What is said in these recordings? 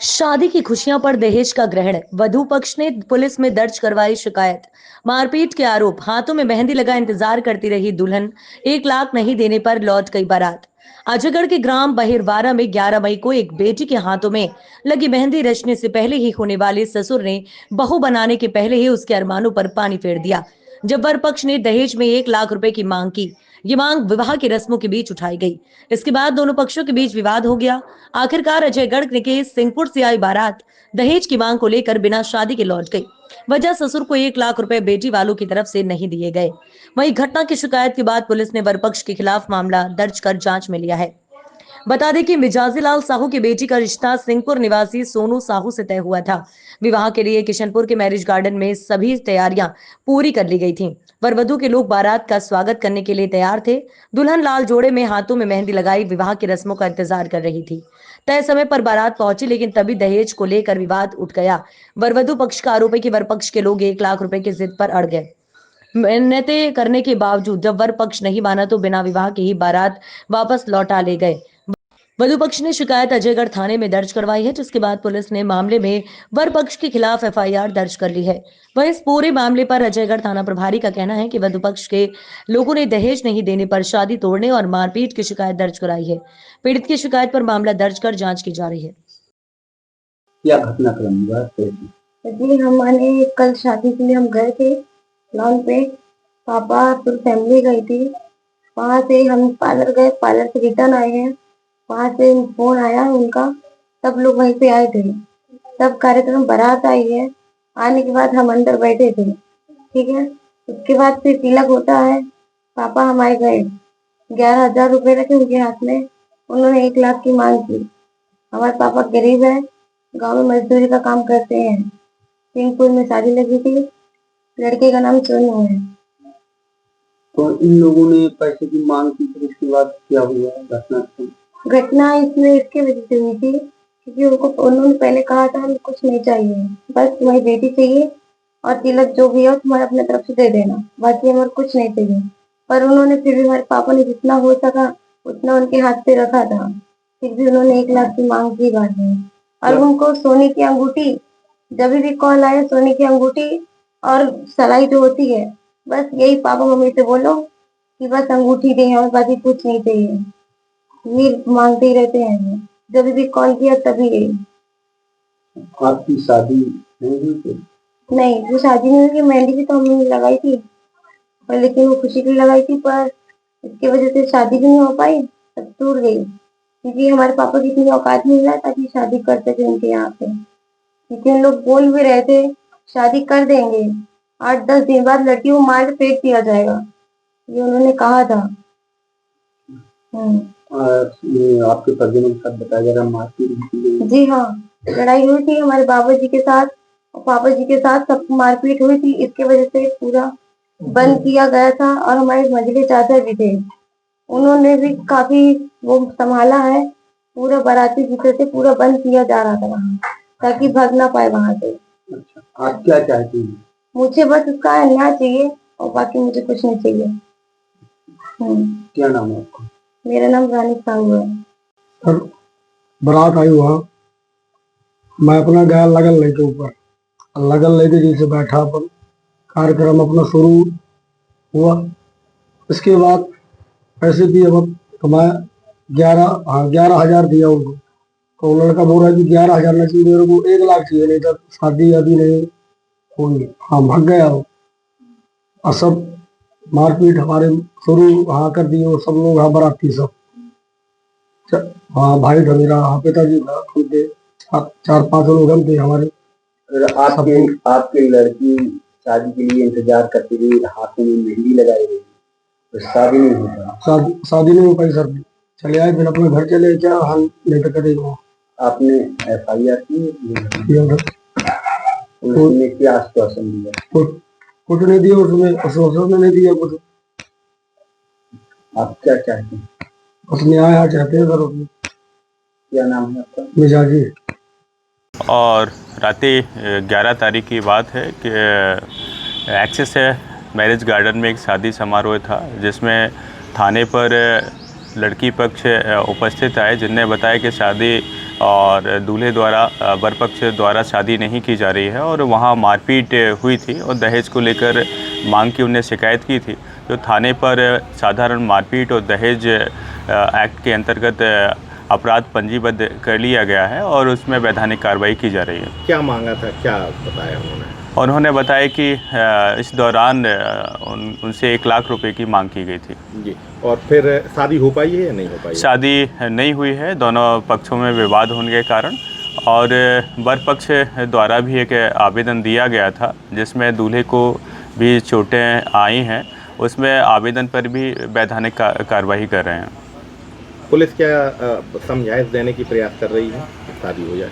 शादी की खुशियां पर दहेज का ग्रहण, वधू पक्ष ने पुलिस में दर्ज करवाई शिकायत। मारपीट के आरोप, हाथों में मेहंदी लगा इंतजार करती रही दुल्हन, 1 लाख नहीं देने पर लौट गई बारात। अजयगढ़ के ग्राम बहिरवारा में 11 मई को एक बेटी के हाथों में लगी मेहंदी रचने से पहले ही होने वाले ससुर ने बहू बनाने के पहले ही उसके अरमानों पर पानी फेर दिया। जब वर पक्ष ने दहेज में 1 लाख रुपए की मांग की, ये मांग विवाह की रस्मों के बीच उठाई गई। इसके बाद दोनों पक्षों के बीच विवाद हो गया। आखिरकार अजयगढ़ के सिंहपुर से आई बारात दहेज की मांग को लेकर बिना शादी के लौट गई। वजह ससुर को 1 लाख रुपए बेटी वालों की तरफ से नहीं दिए गए। वहीं घटना की शिकायत के बाद पुलिस ने वर पक्ष के खिलाफ मामला दर्ज कर जांच में लिया है। बता दें कि मिजाजी लाल साहू की बेटी का रिश्ता सिंहपुर निवासी सोनू साहू से तय हुआ था। विवाह के लिए किशनपुर के मैरिज गार्डन में सभी तैयारियां पूरी कर ली गई थीं। वर वधू के लोग बारात का स्वागत करने के लिए तैयार थे। दुल्हन लाल जोड़े में हाथों में मेहंदी लगाई विवाह की रस्मों का इंतजार कर रही थी। तय समय पर बारात पहुंची, लेकिन तभी दहेज को लेकर विवाद उठ गया। वर वधू पक्ष का आरोप है कि वर पक्ष के लोग 1 लाख रुपए की जिद पर अड़ गए। मिन्नतें करने के बावजूद जब वर पक्ष नहीं माना तो बिना विवाह के ही बारात वापस लौटा ले गए। वधु पक्ष ने शिकायत अजयगढ़ थाने में दर्ज करवाई है, जिसके बाद पुलिस ने मामले में वर पक्ष के खिलाफ एफआईआर दर्ज कर ली है। वहीं इस पूरे मामले पर अजयगढ़ थाना प्रभारी का कहना है कि वधु पक्ष के लोगों ने दहेज नहीं देने पर शादी तोड़ने और मारपीट की शिकायत दर्ज कराई है। पीड़ित की शिकायत पर मामला दर्ज कर जांच की जा रही है। क्या घटनाक्रम हुआ? जी, हमारे कल शादी के लिए हम गए थे लॉन पे। पापा पूरी फैमिली गई थी। वहां से हम पार्लर गए, पार्लर से रिटर्न आए हैं। वहां से फोन आया उनका, सब लोग वहीं पे आए थे। तब कार्यक्रम बारात आई है। आने के बाद हम अंदर बैठे थे, ठीक है। उसके बाद फिर तिलक होता है। पापा हमारे गए, 11,000 रुपए रखे उनके हाथ में। उन्होंने 1 लाख की मांग की। हमारे पापा गरीब है, गांव में मजदूरी का काम करते हैं। सिंहपुर में शादी लगी थी, लड़के का नाम सोनू है। तो इन लोगों ने पैसे की मांग की, फिर उसके बाद क्या हुआ घटना इसमें इसके वजह से हुई थी क्योंकि उन्होंने पहले कहा था हमें कुछ नहीं चाहिए, बस तुम्हारी बेटी चाहिए और तिलक जो भी है तुम्हारे अपने तरफ से दे देना, बाकी हमारे कुछ नहीं चाहिए। पर उन्होंने फिर भी, हमारे पापा ने जितना हो सका उतना उनके हाथ पे रखा था। फिर भी उन्होंने 1 लाख की मांग की बाद में। और उनको सोने की अंगूठी, जब भी कॉल आए सोने की अंगूठी और सलाई जो होती है, बस यही पापा मम्मी से बोलो कि बस अंगूठी दें और बाकी कुछ नहीं चाहिए। ये मांगते ही रहते हैं, जब भी कॉल किया तभी यही। आपकी शादी नहीं हुई थी? नहीं, वो शादी नहीं हुई। मेहंदी भी तो हमने लगाई थी, पर लेकिन वो खुशी के लिए लगाई थी, पर इसकी वजह से शादी भी नहीं हो पाई, तब टूट गई। क्योंकि हमारे पापा की इतनी औकात नहीं है ताकि शादी करते थे उनके यहाँ पे। क्योंकि उन लोग बोल भी रहे थे शादी कर देंगे, 8-10 दिन बाद लड़की को मार के फेंक दिया जाएगा, ये उन्होंने कहा था। आपके परिजनों के साथ बताया जा रहा मारपीट? जी हाँ, लड़ाई हुई थी हमारे बाबा जी के साथ और पापा जी के साथ, सब मारपीट हुई थी। इसके वजह से पूरा बंद किया गया था। और हमारे मंझले चाचा भी थे, उन्होंने भी काफी वो संभाला है। पूरा बाराती जिसे से पूरा बंद किया जा रहा था वहाँ, ताकि भाग ना पाए वहां से। अच्छा, आप क्या चाहती हैं? मुझे बस उसका न्याय चाहिए और बाकी मुझे कुछ नहीं चाहिए। क्या नाम है आपका? मेरा नाम रानी साहू है। सर, बारात आई हुआ, मैं अपना गया लगन लेके ऊपर, लगन लेके जैसे बैठा अपन, कार्यक्रम अपना शुरू हुआ। इसके बाद पैसे दिए वक्त तो मैं 11,000 दिया उनको। तो लड़का बोल रहा है कि 11,000 नहीं चाहिए मेरे को, 1 लाख चाहिए, नहीं तो शादी अभी नहीं होगी। हाँ, भाग गया वो और सब मारपीट हमारे शुरू हाँ कर दिए। वो सब लोग हाँ बाराती सब, हाँ भाई था मेरा, हाँ पिताजी था, खुद 4-5 लोग हम थे हमारे। आपके लड़की शादी के लिए इंतजार करती रही, हाथों में मेहंदी लगाई रही, तो शादी नहीं हो पाई? शादी नहीं हो पाई सर। चले आए, फिर अपने घर चले, क्या हाल नहीं तो करेगा। आपने एफआईआर की? उसने क्या आश्वासन दिया? कुछ नहीं दिया उसमें, आश्वासन नहीं दिया कुछ। आप क्या चाहते हैं? बस न्याय चाहते हैं सर। क्या नाम है आपका? मिजाजी। और रात 11 तारीख की बात है कि एक्सेस मैरिज गार्डन में एक शादी समारोह था, जिसमें थाने पर लड़की पक्ष उपस्थित आए, जिनने बताया कि शादी और दूल्हे द्वारा वर पक्ष द्वारा शादी नहीं की जा रही है और वहाँ मारपीट हुई थी और दहेज को लेकर मांग की उन्हें शिकायत की थी। तो थाने पर साधारण मारपीट और दहेज एक्ट के अंतर्गत अपराध पंजीबद्ध कर लिया गया है और उसमें वैधानिक कार्रवाई की जा रही है। क्या मांगा था, क्या बताया उन्होंने? उन्होंने बताया कि इस दौरान उनसे 1 लाख रुपए की मांग की गई थी। जी, और फिर शादी हो पाई है या नहीं हो पाई? शादी नहीं हुई है, दोनों पक्षों में विवाद होने के कारण। और वर पक्ष द्वारा भी एक आवेदन दिया गया था जिसमें दूल्हे को भी चोटें आई हैं, उसमें आवेदन पर भी वैधानिक कार्रवाई कर रहे हैं। पुलिस क्या समझाइश देने की प्रयास कर रही है कि शादी हो जाए?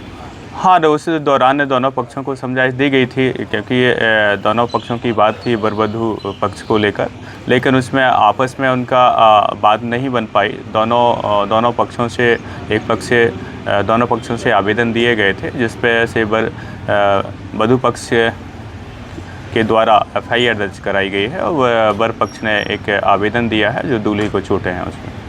हाँ, उस दौरान दोनों पक्षों को समझाइश दी गई थी क्योंकि दोनों पक्षों की बात थी वर वधू पक्ष को लेकर, लेकिन उसमें आपस में उनका बात नहीं बन पाई। दोनों पक्षों से दोनों पक्षों से आवेदन दिए गए थे जिस पे से वधू पक्ष के द्वारा FIR दर्ज कराई गई है और वर पक्ष ने एक आवेदन दिया है जो दूल्हे को चोटें हैं उसमें।